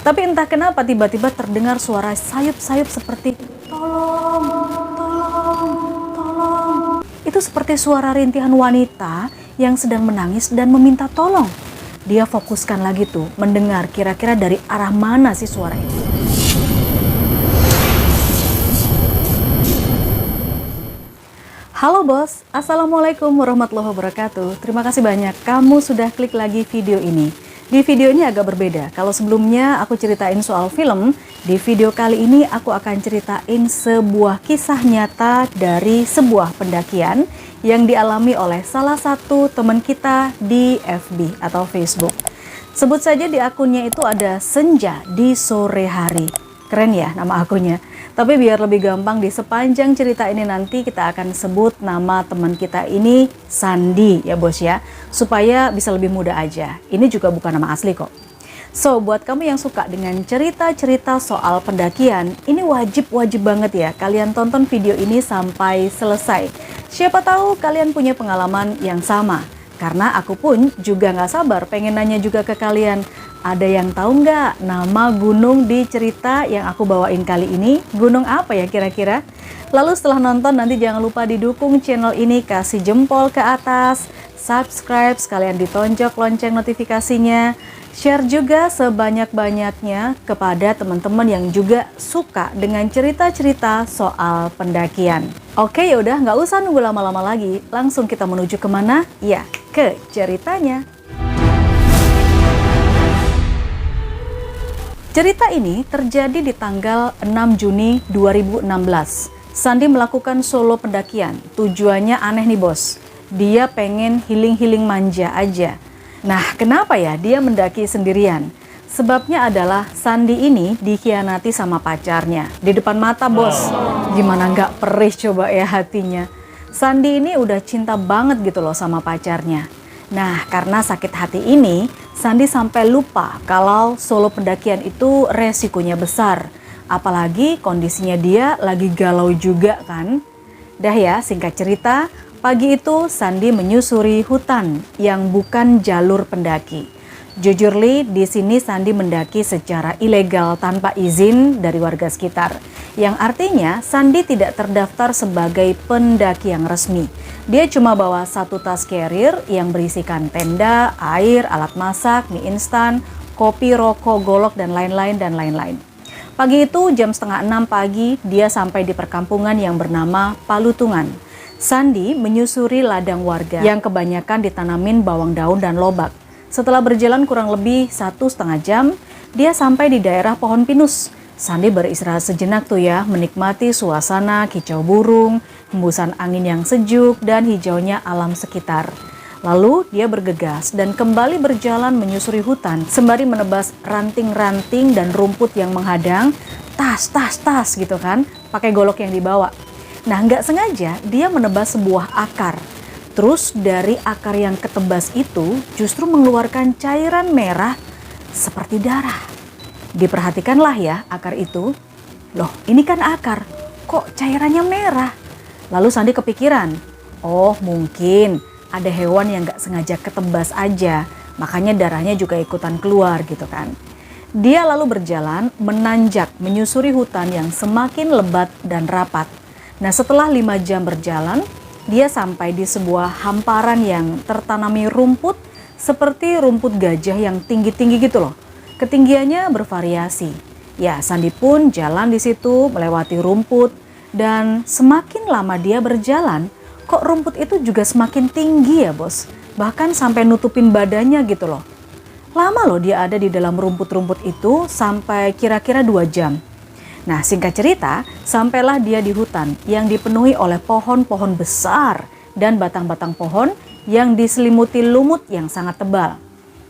Tapi entah kenapa tiba-tiba terdengar suara sayup-sayup seperti tolong, tolong, tolong. Itu seperti suara rintihan wanita yang sedang menangis dan meminta tolong. Dia fokuskan lagi tuh mendengar kira-kira dari arah mana sih suara itu. Halo bos, Assalamualaikum warahmatullahi wabarakatuh. Terima kasih banyak kamu sudah klik lagi video ini. Di video ini agak berbeda. Kalau sebelumnya aku ceritain soal film, di video kali ini aku akan ceritain sebuah kisah nyata dari sebuah pendakian yang dialami oleh salah satu teman kita di FB atau Facebook. Sebut saja di akunnya itu ada Senja di Sore Hari. Keren ya nama akunnya. Tapi biar lebih gampang di sepanjang cerita ini nanti kita akan sebut nama teman kita ini Sandi ya bos ya. Supaya bisa lebih mudah aja. Ini juga bukan nama asli kok. So buat kamu yang suka dengan cerita-cerita soal pendakian, ini wajib banget ya kalian tonton video ini sampai selesai. Siapa tahu kalian punya pengalaman yang sama. Karena aku pun juga nggak sabar pengen nanya juga ke kalian. Ada yang tahu nggak nama gunung di cerita yang aku bawain kali ini? Gunung apa ya kira-kira? Lalu setelah nonton nanti jangan lupa didukung channel ini, kasih jempol ke atas, subscribe, sekalian ditonjok lonceng notifikasinya, share juga sebanyak-banyaknya kepada teman-teman yang juga suka dengan cerita-cerita soal pendakian. Oke yaudah nggak usah nunggu lama-lama lagi, langsung kita menuju kemana? Ya, ke ceritanya. Cerita ini terjadi di tanggal 6 Juni 2016. Sandi melakukan solo pendakian. Tujuannya aneh nih bos. Dia pengen healing-healing manja aja. Nah, kenapa ya dia mendaki sendirian? Sebabnya adalah Sandi ini dikhianati sama pacarnya. Di depan mata bos. Gimana nggak perih coba ya hatinya. Sandi ini udah cinta banget gitu loh sama pacarnya. Nah, karena sakit hati ini, Sandi sampai lupa kalau solo pendakian itu resikonya besar. Apalagi kondisinya dia lagi galau juga kan. Dah ya, singkat cerita, pagi itu Sandi menyusuri hutan yang bukan jalur pendaki. Jujurly, di sini Sandi mendaki secara ilegal tanpa izin dari warga sekitar. Yang artinya Sandi tidak terdaftar sebagai pendaki yang resmi. Dia cuma bawa satu tas carrier yang berisikan tenda, air, alat masak, mie instan, kopi, rokok, golok, dan lain-lain. Pagi itu jam 5:30 pagi dia sampai di perkampungan yang bernama Palutungan. Sandi menyusuri ladang warga yang kebanyakan ditanamin bawang daun dan lobak. Setelah berjalan kurang lebih 1,5 jam, dia sampai di daerah pohon pinus. Sandi beristirahat sejenak tuh ya, menikmati suasana kicau burung, hembusan angin yang sejuk, dan hijaunya alam sekitar. Lalu dia bergegas dan kembali berjalan menyusuri hutan, sembari menebas ranting-ranting dan rumput yang menghadang, tas gitu kan, pakai golok yang dibawa. Nah nggak sengaja dia menebas sebuah akar. Terus dari akar yang ketebas itu justru mengeluarkan cairan merah seperti darah. Diperhatikanlah ya akar itu. Loh ini kan akar, kok cairannya merah? Lalu Sandi kepikiran, oh mungkin ada hewan yang gak sengaja ketebas aja. Makanya darahnya juga ikutan keluar gitu kan. Dia lalu berjalan menanjak menyusuri hutan yang semakin lebat dan rapat. Nah setelah 5 jam berjalan, dia sampai di sebuah hamparan yang tertanami rumput seperti rumput gajah yang tinggi-tinggi gitu loh. Ketinggiannya bervariasi. Ya, Sandi pun jalan di situ melewati rumput dan semakin lama dia berjalan, kok rumput itu juga semakin tinggi ya, bos. Bahkan sampai nutupin badannya gitu loh. Lama loh dia ada di dalam rumput-rumput itu sampai kira-kira 2 jam. Nah singkat cerita, sampailah dia di hutan yang dipenuhi oleh pohon-pohon besar dan batang-batang pohon yang diselimuti lumut yang sangat tebal.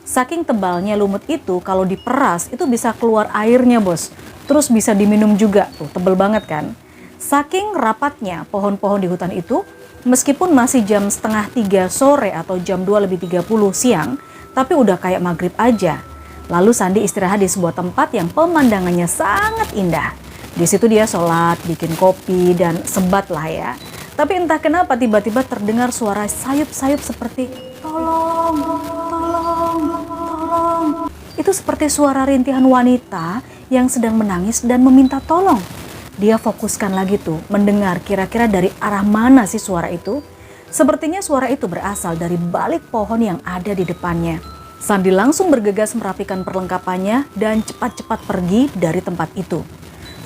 Saking tebalnya lumut itu kalau diperas itu bisa keluar airnya bos. Terus bisa diminum juga, tuh tebel banget kan. Saking rapatnya pohon-pohon di hutan itu, meskipun masih jam 2:30 sore atau jam 2:30 siang, tapi udah kayak maghrib aja. Lalu Sandi istirahat di sebuah tempat yang pemandangannya sangat indah. Di situ dia sholat, bikin kopi, dan sebat lah ya. Tapi entah kenapa tiba-tiba terdengar suara sayup-sayup seperti tolong, tolong, tolong. Itu seperti suara rintihan wanita yang sedang menangis dan meminta tolong. Dia fokuskan lagi tuh, mendengar kira-kira dari arah mana sih suara itu. Sepertinya suara itu berasal dari balik pohon yang ada di depannya. Sandi langsung bergegas merapikan perlengkapannya dan cepat-cepat pergi dari tempat itu.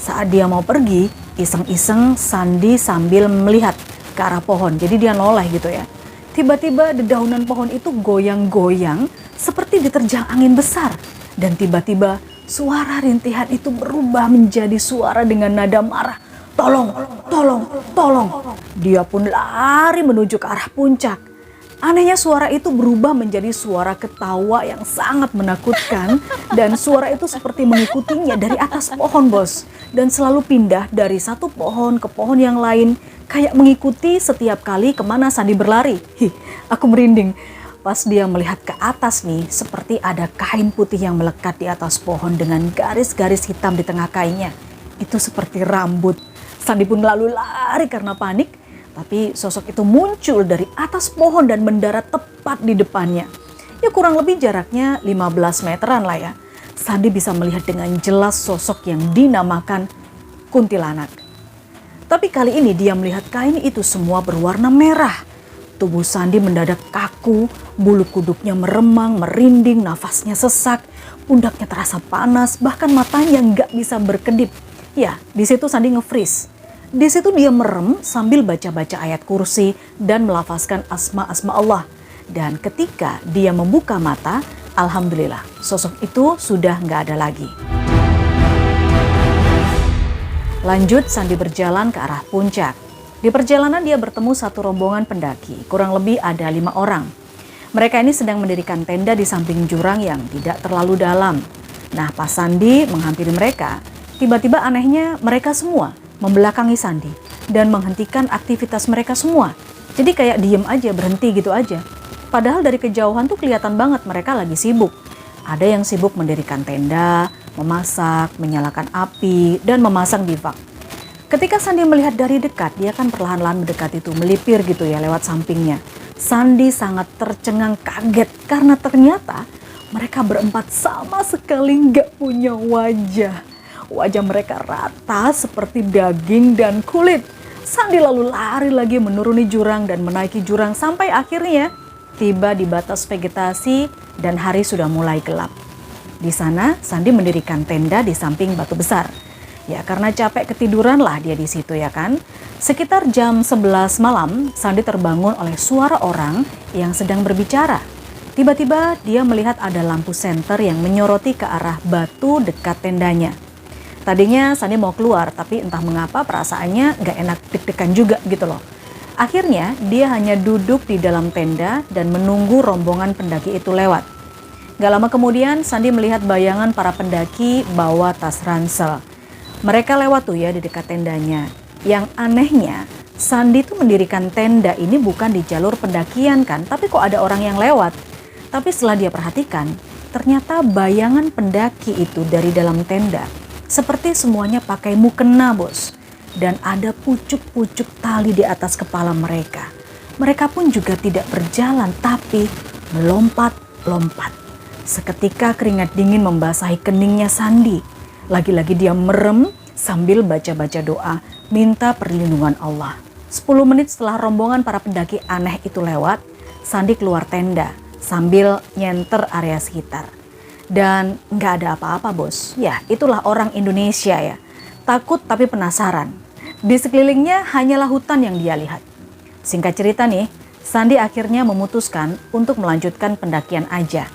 Saat dia mau pergi, iseng-iseng Sandi sambil melihat ke arah pohon. Jadi dia noleh gitu ya. Tiba-tiba dedaunan pohon itu goyang-goyang seperti diterjang angin besar. Dan tiba-tiba suara rintihan itu berubah menjadi suara dengan nada marah. Tolong, tolong, tolong. Dia pun lari menuju ke arah puncak. Anehnya suara itu berubah menjadi suara ketawa yang sangat menakutkan. Dan suara itu seperti mengikutinya dari atas pohon, bos. Dan selalu pindah dari satu pohon ke pohon yang lain. Kayak mengikuti setiap kali kemana Sandi berlari. Aku merinding. Pas dia melihat ke atas nih, seperti ada kain putih yang melekat di atas pohon dengan garis-garis hitam di tengah kainnya. Itu seperti rambut. Sandi pun lalu lari karena panik. Tapi sosok itu muncul dari atas pohon dan mendarat tepat di depannya. Ya kurang lebih jaraknya 15 meteran lah ya. Sandi bisa melihat dengan jelas sosok yang dinamakan kuntilanak. Tapi kali ini dia melihat kain itu semua berwarna merah. Tubuh Sandi mendadak kaku, bulu kuduknya meremang, merinding, nafasnya sesak, pundaknya terasa panas, bahkan matanya nggak bisa berkedip. Ya, di situ Sandi nge-freeze. Di situ dia merem sambil baca-baca ayat kursi dan melafazkan asma-asma Allah. Dan ketika dia membuka mata, alhamdulillah sosok itu sudah nggak ada lagi. Lanjut Sandi berjalan ke arah puncak. Di perjalanan dia bertemu satu rombongan pendaki, kurang lebih ada 5 orang. Mereka ini sedang mendirikan tenda di samping jurang yang tidak terlalu dalam. Nah pas Sandi menghampiri mereka, tiba-tiba anehnya mereka semua membelakangi Sandi dan menghentikan aktivitas mereka semua. Jadi kayak diem aja, berhenti gitu aja. Padahal dari kejauhan tuh kelihatan banget mereka lagi sibuk. Ada yang sibuk mendirikan tenda, memasak, menyalakan api, dan memasang bivak. Ketika Sandi melihat dari dekat, dia kan perlahan-lahan mendekat itu, melipir gitu ya lewat sampingnya. Sandi sangat tercengang kaget karena ternyata mereka berempat sama sekali nggak punya wajah. Wajah mereka rata seperti daging dan kulit. Sandi lalu lari lagi menuruni jurang dan menaiki jurang sampai akhirnya tiba di batas vegetasi dan hari sudah mulai gelap. Di sana Sandi mendirikan tenda di samping batu besar. Ya karena capek ketiduran lah dia di situ ya kan. Sekitar jam 11 malam Sandi terbangun oleh suara orang yang sedang berbicara. Tiba-tiba dia melihat ada lampu senter yang menyoroti ke arah batu dekat tendanya. Tadinya Sandi mau keluar tapi entah mengapa perasaannya gak enak, deg-degan juga gitu loh. Akhirnya dia hanya duduk di dalam tenda dan menunggu rombongan pendaki itu lewat. Gak lama kemudian Sandi melihat bayangan para pendaki bawa tas ransel. Mereka lewat tuh ya di dekat tendanya. Yang anehnya Sandi tuh mendirikan tenda ini bukan di jalur pendakian kan, tapi kok ada orang yang lewat. Tapi setelah dia perhatikan, ternyata bayangan pendaki itu dari dalam tenda seperti semuanya pakai mukena bos. Dan ada pucuk-pucuk tali di atas kepala mereka. Mereka pun juga tidak berjalan tapi melompat-lompat. Seketika keringat dingin membasahi keningnya Sandi. Lagi-lagi dia merem sambil baca-baca doa, minta perlindungan Allah. 10 menit setelah rombongan para pendaki aneh itu lewat, Sandi keluar tenda sambil nyenter area sekitar. Dan nggak ada apa-apa bos. Ya itulah orang Indonesia ya. Takut tapi penasaran. Di sekelilingnya hanyalah hutan yang dia lihat. Singkat cerita nih, Sandi akhirnya memutuskan untuk melanjutkan pendakian aja.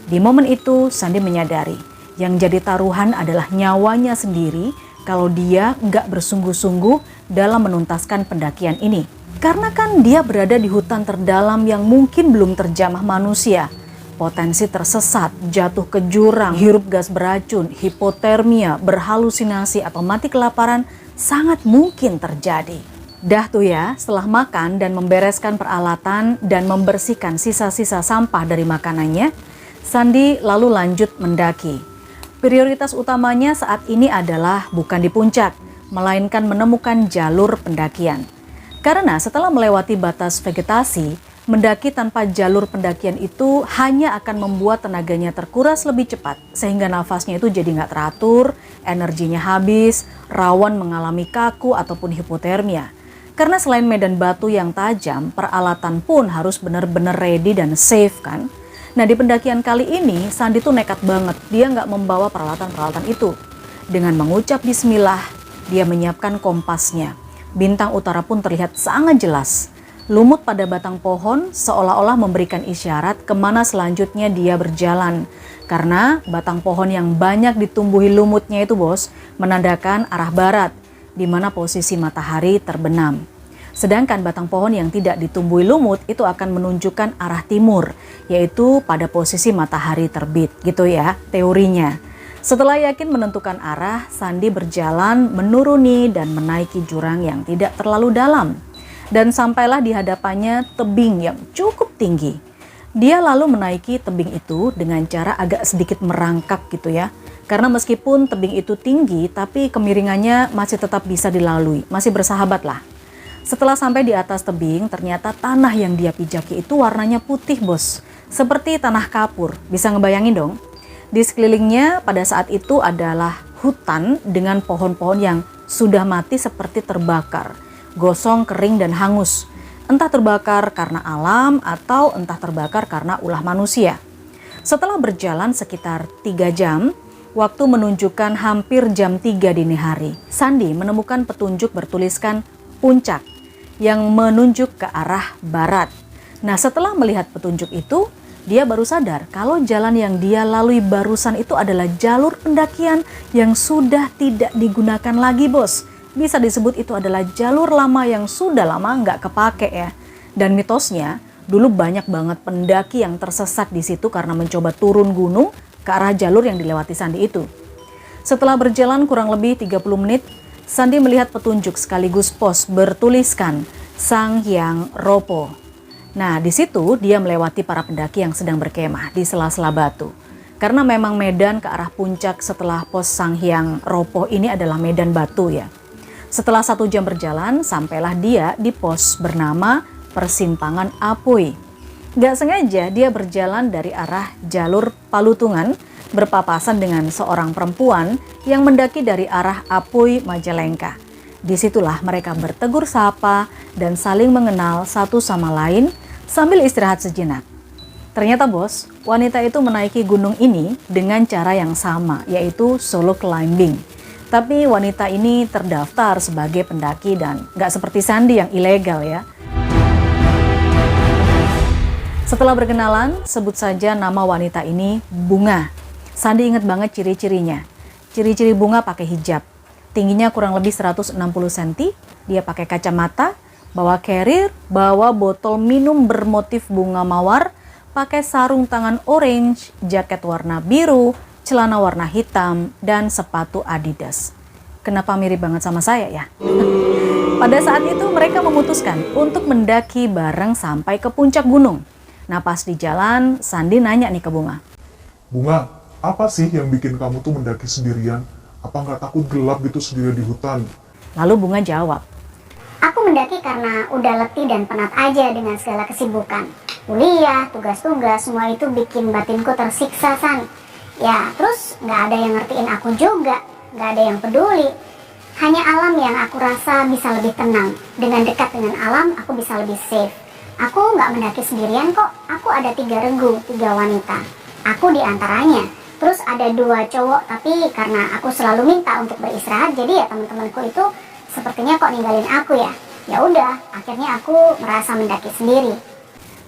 Di momen itu Sandi menyadari yang jadi taruhan adalah nyawanya sendiri kalau dia nggak bersungguh-sungguh dalam menuntaskan pendakian ini. Karena kan dia berada di hutan terdalam yang mungkin belum terjamah manusia. Potensi tersesat, jatuh ke jurang, hirup gas beracun, hipotermia, berhalusinasi atau mati kelaparan sangat mungkin terjadi. Dah tuh ya, setelah makan dan membereskan peralatan dan membersihkan sisa-sisa sampah dari makanannya, Sandi lalu lanjut mendaki. Prioritas utamanya saat ini adalah bukan di puncak, melainkan menemukan jalur pendakian. Karena setelah melewati batas vegetasi, Mendaki tanpa jalur pendakian itu hanya akan membuat tenaganya terkuras lebih cepat, sehingga nafasnya itu jadi nggak teratur, energinya habis, rawan mengalami kaku ataupun hipotermia. Karena selain medan batu yang tajam, peralatan pun harus benar-benar ready dan safe kan. Nah di pendakian kali ini, Sandi tuh nekat banget, dia nggak membawa peralatan-peralatan itu. Dengan mengucap bismillah, dia menyiapkan kompasnya. Bintang utara pun terlihat sangat jelas. Lumut pada batang pohon seolah-olah memberikan isyarat kemana selanjutnya dia berjalan. Karena batang pohon yang banyak ditumbuhi lumutnya itu bos, menandakan arah barat, di mana posisi matahari terbenam. Sedangkan batang pohon yang tidak ditumbuhi lumut itu akan menunjukkan arah timur, yaitu pada posisi matahari terbit gitu ya teorinya. Setelah yakin menentukan arah, Sandi berjalan menuruni dan menaiki jurang yang tidak terlalu dalam. Dan sampailah di hadapannya tebing yang cukup tinggi. Dia lalu menaiki tebing itu dengan cara agak sedikit merangkak gitu ya. Karena meskipun tebing itu tinggi, tapi kemiringannya masih tetap bisa dilalui, masih bersahabat lah. Setelah sampai di atas tebing, ternyata tanah yang dia pijaki itu warnanya putih bos. Seperti tanah kapur, bisa ngebayangin dong. Di sekelilingnya pada saat itu adalah hutan dengan pohon-pohon yang sudah mati seperti terbakar. Gosong, kering, dan hangus. Entah terbakar karena alam atau entah terbakar karena ulah manusia. Setelah berjalan sekitar 3 jam, waktu menunjukkan hampir jam 3 dini hari, Sandi menemukan petunjuk bertuliskan puncak yang menunjuk ke arah barat. Nah setelah melihat petunjuk itu, dia baru sadar kalau jalan yang dia lalui barusan itu adalah jalur pendakian yang sudah tidak digunakan lagi bos. Bisa disebut itu adalah jalur lama yang sudah lama nggak kepake ya. Dan mitosnya, dulu banyak banget pendaki yang tersesat di situ karena mencoba turun gunung ke arah jalur yang dilewati Sandi itu. Setelah berjalan kurang lebih 30 menit, Sandi melihat petunjuk sekaligus pos bertuliskan Sang Hyang Ropo. Nah, di situ dia melewati para pendaki yang sedang berkemah di sela-sela batu. Karena memang medan ke arah puncak setelah pos Sang Hyang Ropo ini adalah medan batu ya. Setelah 1 jam berjalan, sampailah dia di pos bernama Persimpangan Apuy. Gak sengaja dia berjalan dari arah jalur Palutungan berpapasan dengan seorang perempuan yang mendaki dari arah Apuy Majalengka. Disitulah mereka bertegur sapa dan saling mengenal satu sama lain sambil istirahat sejenak. Ternyata bos, wanita itu menaiki gunung ini dengan cara yang sama, yaitu solo climbing. Tapi wanita ini terdaftar sebagai pendaki dan nggak seperti Sandi yang ilegal ya. Setelah berkenalan, sebut saja nama wanita ini Bunga. Sandi ingat banget ciri-cirinya. Ciri-ciri Bunga pakai hijab. Tingginya kurang lebih 160 cm, dia pakai kacamata, bawa carrier, bawa botol minum bermotif bunga mawar, pakai sarung tangan orange, jaket warna biru, celana warna hitam, dan sepatu Adidas. Kenapa mirip banget sama saya ya? Pada saat itu mereka memutuskan untuk mendaki bareng sampai ke puncak gunung. Nah pas di jalan, Sandi nanya nih ke Bunga. Bunga, apa sih yang bikin kamu tuh mendaki sendirian? Apa nggak takut gelap gitu sendirian di hutan? Lalu Bunga jawab. Aku mendaki karena udah letih dan penat aja dengan segala kesibukan. Kuliah, tugas-tugas, semua itu bikin batinku tersiksa, San. Ya, terus nggak ada yang ngertiin aku juga, nggak ada yang peduli. Hanya alam yang aku rasa bisa lebih tenang. Dengan dekat dengan alam, aku bisa lebih safe. Aku nggak mendaki sendirian kok, aku ada 3 regu, 3 wanita. Aku di antaranya. Terus ada 2 cowok, tapi karena aku selalu minta untuk beristirahat, jadi ya teman-temanku itu sepertinya kok ninggalin aku ya. Ya udah, akhirnya aku merasa mendaki sendiri.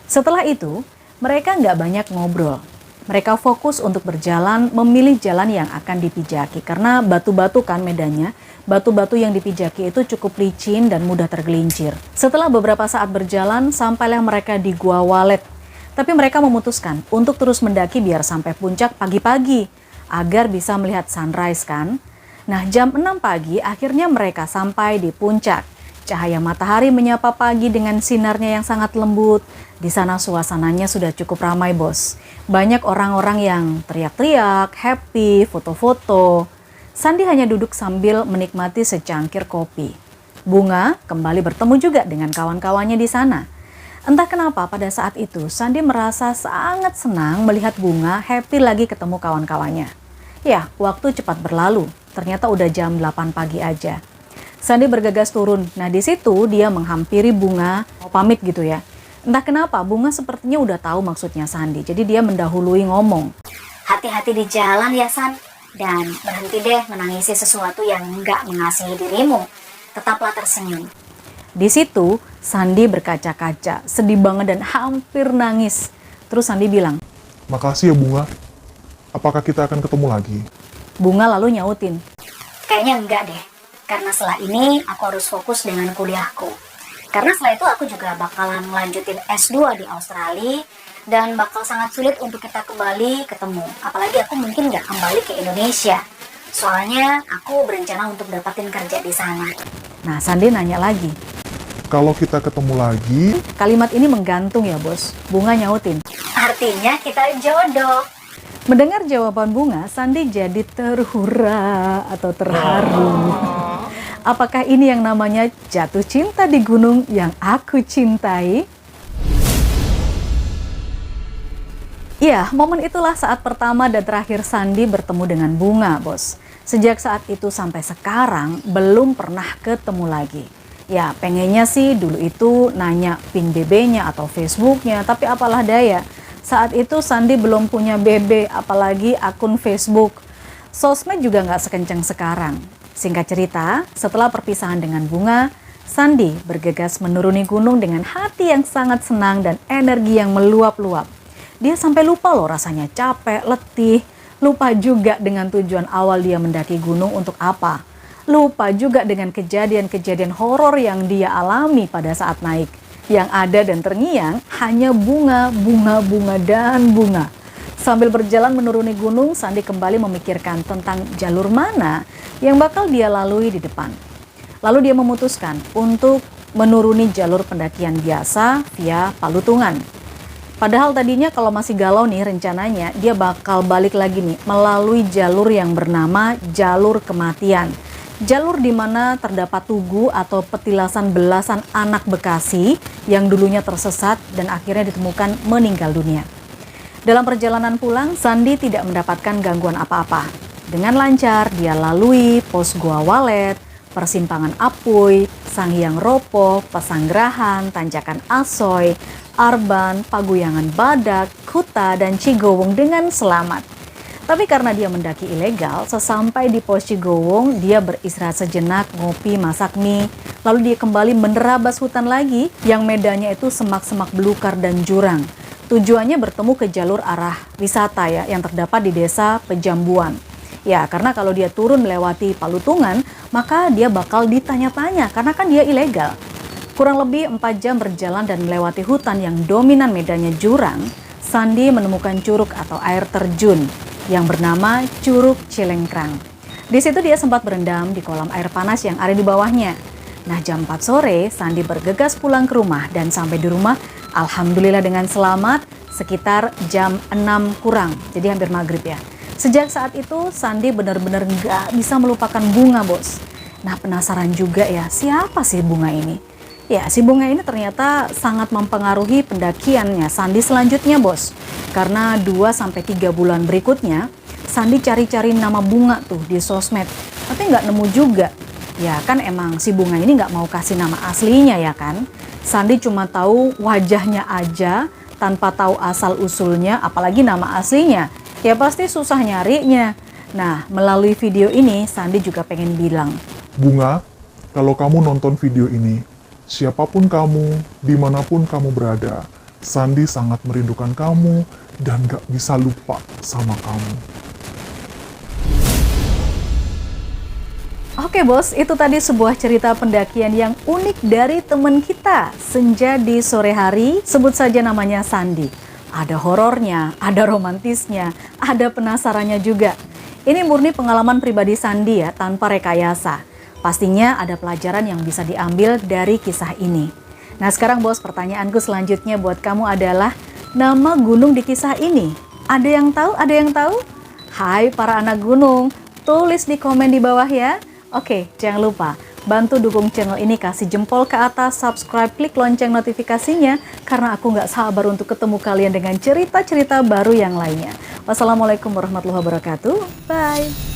Setelah itu, mereka nggak banyak ngobrol. Mereka fokus untuk berjalan, memilih jalan yang akan dipijaki. Karena batu-batu kan medannya, batu-batu yang dipijaki itu cukup licin dan mudah tergelincir. Setelah beberapa saat berjalan, sampailah mereka di Gua Walet. Tapi mereka memutuskan untuk terus mendaki biar sampai puncak pagi-pagi, agar bisa melihat sunrise kan. Nah jam 6 pagi akhirnya mereka sampai di puncak. Cahaya matahari menyapa pagi dengan sinarnya yang sangat lembut. Di sana suasananya sudah cukup ramai bos. Banyak orang-orang yang teriak-teriak, happy, foto-foto. Sandi hanya duduk sambil menikmati secangkir kopi. Bunga kembali bertemu juga dengan kawan-kawannya di sana. Entah kenapa pada saat itu Sandi merasa sangat senang melihat Bunga happy lagi ketemu kawan-kawannya. Ya, waktu cepat berlalu. Ternyata udah jam 8 pagi aja. Sandi bergegas turun. Nah, di situ dia menghampiri Bunga, mau pamit gitu ya. Entah kenapa Bunga sepertinya udah tahu maksudnya Sandi. Jadi dia mendahului ngomong. Hati-hati di jalan ya San, dan berhenti deh menangisi sesuatu yang nggak mengasihi dirimu. Tetaplah tersenyum. Di situ Sandi berkaca-kaca, sedih banget dan hampir nangis. Terus Sandi bilang, Makasih ya Bunga. Apakah kita akan ketemu lagi? Bunga lalu nyautin, Kayaknya enggak deh, karena setelah ini aku harus fokus dengan kuliahku. Karena setelah itu aku juga bakalan melanjutin S2 di Australia, dan bakal sangat sulit untuk kita kembali ketemu. Apalagi aku mungkin nggak kembali ke Indonesia. Soalnya aku berencana untuk dapatin kerja di sana. Nah, Sandi nanya lagi. Kalau kita ketemu lagi, Kalimat ini menggantung ya bos. Bunga nyautin. Artinya kita jodoh. Mendengar jawaban Bunga, Sandi jadi terhura atau terharu. Apakah ini yang namanya jatuh cinta di gunung yang aku cintai? Ya, momen itulah saat pertama dan terakhir Sandi bertemu dengan Bunga, bos. Sejak saat itu sampai sekarang belum pernah ketemu lagi. Ya, pengennya sih dulu itu nanya pin BB-nya atau Facebook-nya, tapi apalah daya. Saat itu Sandi belum punya BB, apalagi akun Facebook. Sosmed juga nggak sekencang sekarang. Singkat cerita, setelah perpisahan dengan Bunga, Sandi bergegas menuruni gunung dengan hati yang sangat senang dan energi yang meluap-luap. Dia sampai lupa loh rasanya capek, letih, lupa juga dengan tujuan awal dia mendaki gunung untuk apa. Lupa juga dengan kejadian-kejadian horor yang dia alami pada saat naik. Yang ada dan terngiang hanya bunga, dan bunga. Sambil berjalan menuruni gunung, Sandi kembali memikirkan tentang jalur mana yang bakal dia lalui di depan. Lalu dia memutuskan untuk menuruni jalur pendakian biasa via Palutungan. Padahal tadinya kalau masih galau nih rencananya, dia bakal balik lagi nih melalui jalur yang bernama jalur kematian. Jalur di mana terdapat tugu atau petilasan belasan anak Bekasi yang dulunya tersesat dan akhirnya ditemukan meninggal dunia. Dalam perjalanan pulang, Sandi tidak mendapatkan gangguan apa-apa. Dengan lancar, dia lalui pos Gua Walet, persimpangan Apuy, Sanghyang Ropo, Pesanggerahan, Tanjakan Asoy, Arban, Paguyangan Badak, Kuta, dan Cigowong dengan selamat. Tapi karena dia mendaki ilegal, sesampai di pos Cigowong, dia beristirahat sejenak, ngopi, masak mie. Lalu dia kembali menerabas hutan lagi, yang medannya itu semak-semak belukar dan jurang. Tujuannya bertemu ke jalur arah wisata ya, yang terdapat di desa Pejambuan. Ya, karena kalau dia turun melewati Palutungan, maka dia bakal ditanya-tanya, karena kan dia ilegal. Kurang lebih 4 jam berjalan dan melewati hutan yang dominan medannya jurang, Sandi menemukan curug atau air terjun yang bernama Curug Cilengkrang. Di situ dia sempat berendam di kolam air panas yang ada di bawahnya. Nah, jam 4 sore, Sandi bergegas pulang ke rumah dan sampai di rumah, alhamdulillah dengan selamat, sekitar jam 6 kurang, jadi hampir maghrib ya. Sejak saat itu, Sandi benar-benar nggak bisa melupakan Bunga, bos. Nah, penasaran juga ya, siapa sih Bunga ini? Ya, si Bunga ini ternyata sangat mempengaruhi pendakiannya Sandi selanjutnya, bos. Karena 2-3 bulan berikutnya, Sandi cari-cari nama Bunga tuh di sosmed. Tapi nggak nemu juga. Ya kan emang si Bunga ini nggak mau kasih nama aslinya ya kan. Sandi cuma tahu wajahnya aja, tanpa tahu asal-usulnya, apalagi nama aslinya. Ya pasti susah nyarinya. Nah, melalui video ini, Sandi juga pengen bilang, Bunga, kalau kamu nonton video ini, siapapun kamu, dimanapun kamu berada, Sandi sangat merindukan kamu dan gak bisa lupa sama kamu. Oke bos, itu tadi sebuah cerita pendakian yang unik dari teman kita, Senja di sore hari, sebut saja namanya Sandi. Ada horornya, ada romantisnya, ada penasarannya juga. Ini murni pengalaman pribadi Sandi ya, tanpa rekayasa. Pastinya ada pelajaran yang bisa diambil dari kisah ini. Nah sekarang bos, pertanyaanku selanjutnya buat kamu adalah, nama gunung di kisah ini, ada yang tahu? Ada yang tahu? Hai para anak gunung, tulis di komen di bawah ya. Oke, jangan lupa bantu dukung channel ini, kasih jempol ke atas, subscribe, klik lonceng notifikasinya, karena aku nggak sabar untuk ketemu kalian dengan cerita-cerita baru yang lainnya. Wassalamualaikum warahmatullahi wabarakatuh. Bye.